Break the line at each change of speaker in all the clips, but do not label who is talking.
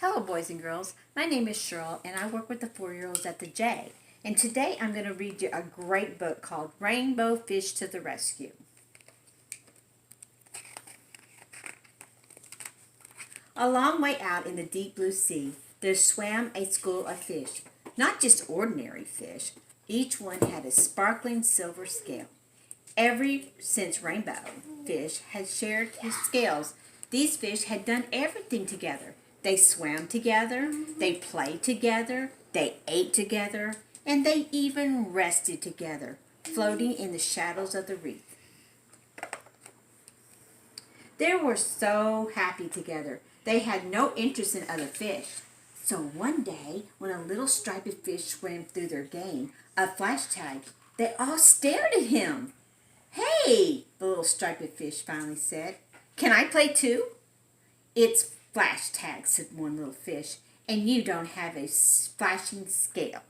Hello boys and girls, my name is Cheryl and I work with the 4-year-olds at the J. And today I'm going to read you a great book called Rainbow Fish to the Rescue. A long way out in the deep blue sea, there swam a school of fish. Not just ordinary fish, each one had a sparkling silver scale. Ever since Rainbow Fish had shared his scales, these fish had done everything together. They swam together, they played together, they ate together, and they even rested together, floating in the shadows of the reef. They were so happy together. They had no interest in other fish. So one day, when a little striped fish swam through their game of flash tag, they all stared at him. "Hey," the little striped fish finally said, "can I play too?" "It's flash tag," said one little fish, "and you don't have a flashing scale."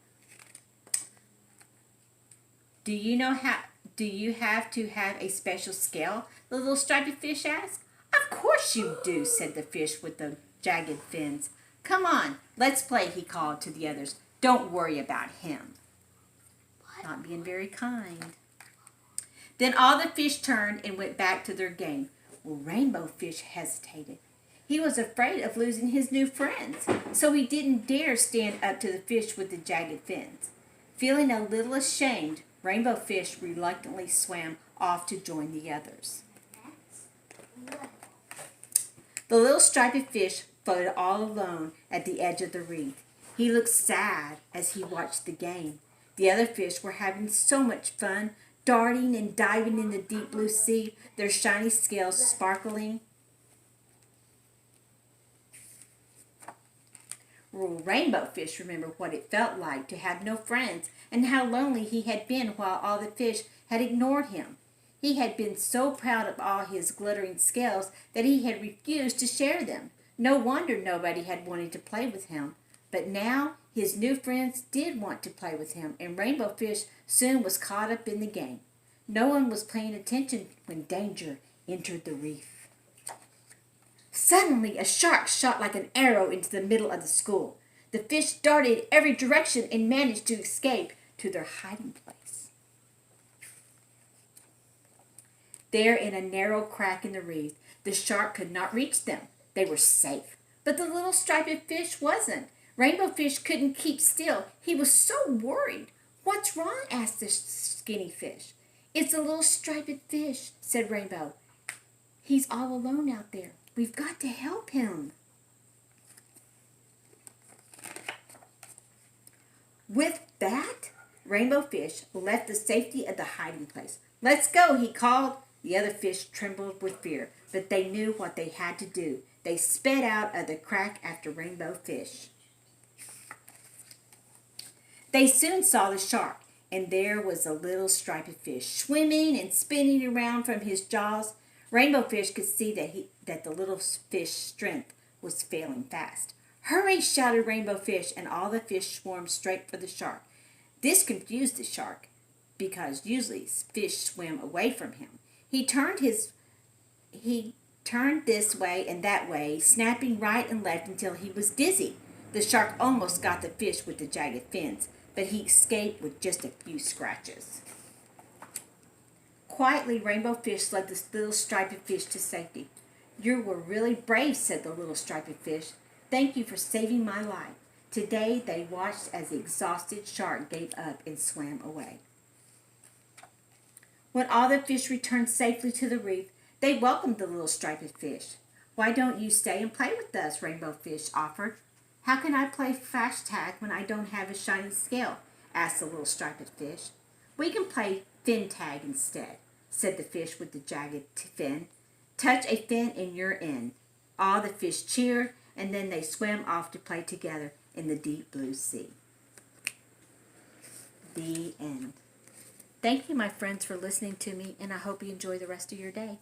Do you have to have a special scale?" the little striped fish asked. "Of course you do," said the fish with the jagged fins. "Come on, let's play," he called to the others. "Don't worry about him." Not being very kind. Then all the fish turned and went back to their game. Well, Rainbow Fish hesitated. He was afraid of losing his new friends, so he didn't dare stand up to the fish with the jagged fins. Feeling a little ashamed, Rainbow Fish reluctantly swam off to join the others. The little striped fish floated all alone at the edge of the reef. He looked sad as he watched the game. The other fish were having so much fun, darting and diving in the deep blue sea, their shiny scales sparkling. Rainbow Fish remembered what it felt like to have no friends and how lonely he had been while all the fish had ignored him. He had been so proud of all his glittering scales that he had refused to share them. No wonder nobody had wanted to play with him. But now his new friends did want to play with him, and Rainbow Fish soon was caught up in the game. No one was paying attention when danger entered the reef. Suddenly, a shark shot like an arrow into the middle of the school. The fish darted every direction and managed to escape to their hiding place. There, in a narrow crack in the reef, the shark could not reach them. They were safe. But the little striped fish wasn't. Rainbow Fish couldn't keep still. He was so worried. "What's wrong?" asked the skinny fish. "It's a little striped fish," said Rainbow. "He's all alone out there. We've got to help him." With that, Rainbow Fish left the safety of the hiding place. "Let's go," he called. The other fish trembled with fear, but they knew what they had to do. They sped out of the crack after Rainbow Fish. They soon saw the shark, and there was a little striped fish swimming and spinning around from his jaws. Rainbow Fish could see that the little fish's strength was failing fast. "Hurry!" shouted Rainbow Fish, and all the fish swarmed straight for the shark. This confused the shark, because usually fish swim away from him. He turned this way and that way, snapping right and left until he was dizzy. The shark almost got the fish with the jagged fins, but he escaped with just a few scratches. Quietly, Rainbow Fish led the little striped fish to safety. "You were really brave," said the little striped fish. "Thank you for saving my life." Today, they watched as the exhausted shark gave up and swam away. When all the fish returned safely to the reef, they welcomed the little striped fish. "Why don't you stay and play with us?" Rainbow Fish offered. "How can I play flash tag when I don't have a shiny scale?" asked the little striped fish. "We can play fin tag instead," said the fish with the jagged fin. "Touch a fin and you're in." All the fish cheered, and then they swam off to play together in the deep blue sea. The end. Thank you, my friends, for listening to me, and I hope you enjoy the rest of your day.